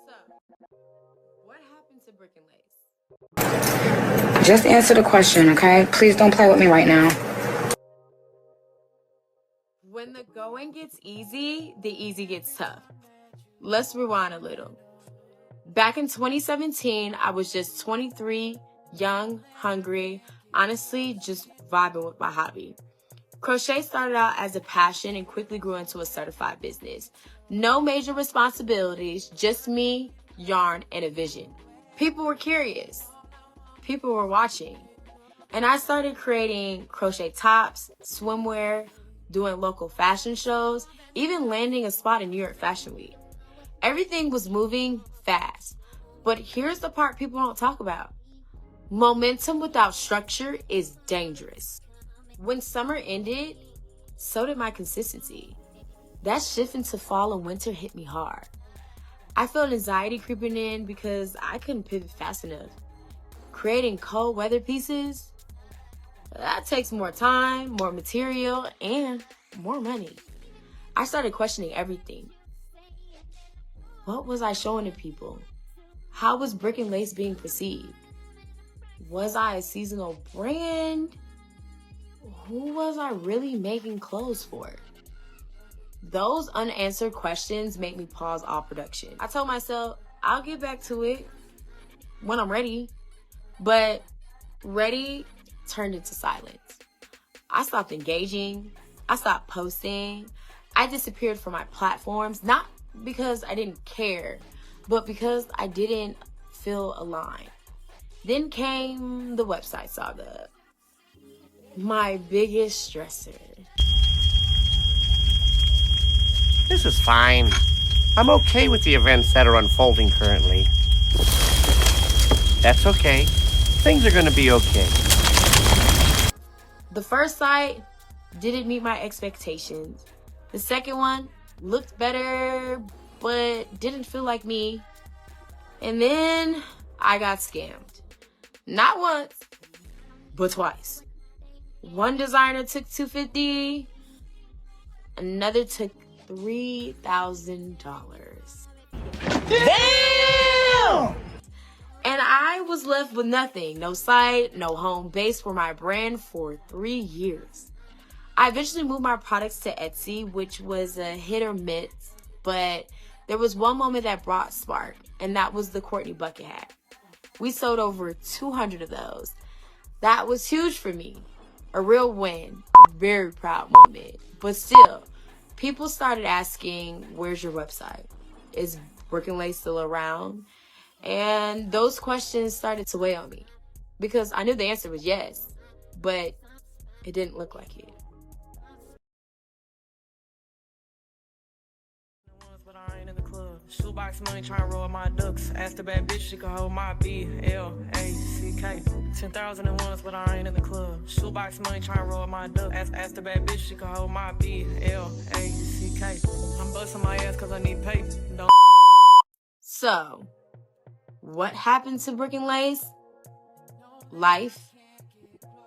So, what happened to Brick and Lace? Just answer the question, okay? Please don't play with me right now. When the going gets easy, the easy gets tough. Let's rewind a little. Back in 2017, I was just 23, young, hungry, honestly, just vibing with my hobby. Crochet started out as a passion and quickly grew into a certified business. No major responsibilities, just me, yarn, and a vision. People were curious. People were watching. And I started creating crochet tops, swimwear, doing local fashion shows, even landing a spot in New York Fashion Week. Everything was moving fast. But here's the part people don't talk about. Momentum without structure is dangerous. When summer ended, so did my consistency. That shift into fall and winter hit me hard. I felt anxiety creeping in because I couldn't pivot fast enough. Creating cold weather pieces, that takes more time, more material, and more money. I started questioning everything. What was I showing to people? How was Brick and Lace being perceived? Was I a seasonal brand? Who was I really making clothes for? Those unanswered questions made me pause all production. I told myself, I'll get back to it when I'm ready. But ready turned into silence. I stopped engaging. I stopped posting. I disappeared from my platforms, not because I didn't care, but because I didn't feel aligned. Then came the website saga. My biggest stressor. This is fine. I'm okay with the events that are unfolding currently. That's okay. Things are gonna be okay. The first site didn't meet my expectations. The second one looked better, but didn't feel like me. And then I got scammed. Not once, but twice. One designer took $250, another took $3,000. Damn! And I was left with nothing. No site, no home base for my brand for 3 years. I eventually moved my products to Etsy, which was a hit or miss, but there was one moment that brought spark, and that was the Courtney bucket hat. We sold over 200 of those. That was huge for me. A real win. A very proud moment. But still, people started asking, where's your website? Is Brick and Lace still around? And those questions started to weigh on me because I knew the answer was yes, but it didn't look like it. But I ain't in the club. Shoebox money trying to roll my ducks. Ask the bad bitch, she can hold my BLACK. 10,001, but I ain't in the club. Shoebox money trying to roll my ducks. Ask the bad bitch, she can hold my BLACK. I'm busting my ass cause I need pay. Don't. So, what happened to Brick and Lace? Life,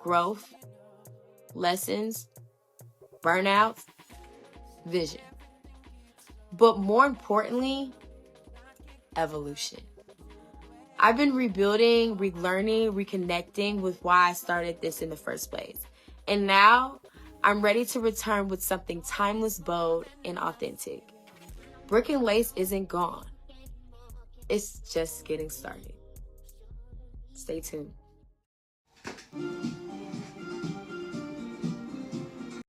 growth, lessons, burnouts, vision. But more importantly, evolution. I've been rebuilding, relearning, reconnecting with why I started this in the first place. And now I'm ready to return with something timeless, bold, and authentic. Brick and Lace isn't gone. It's just getting started. Stay tuned.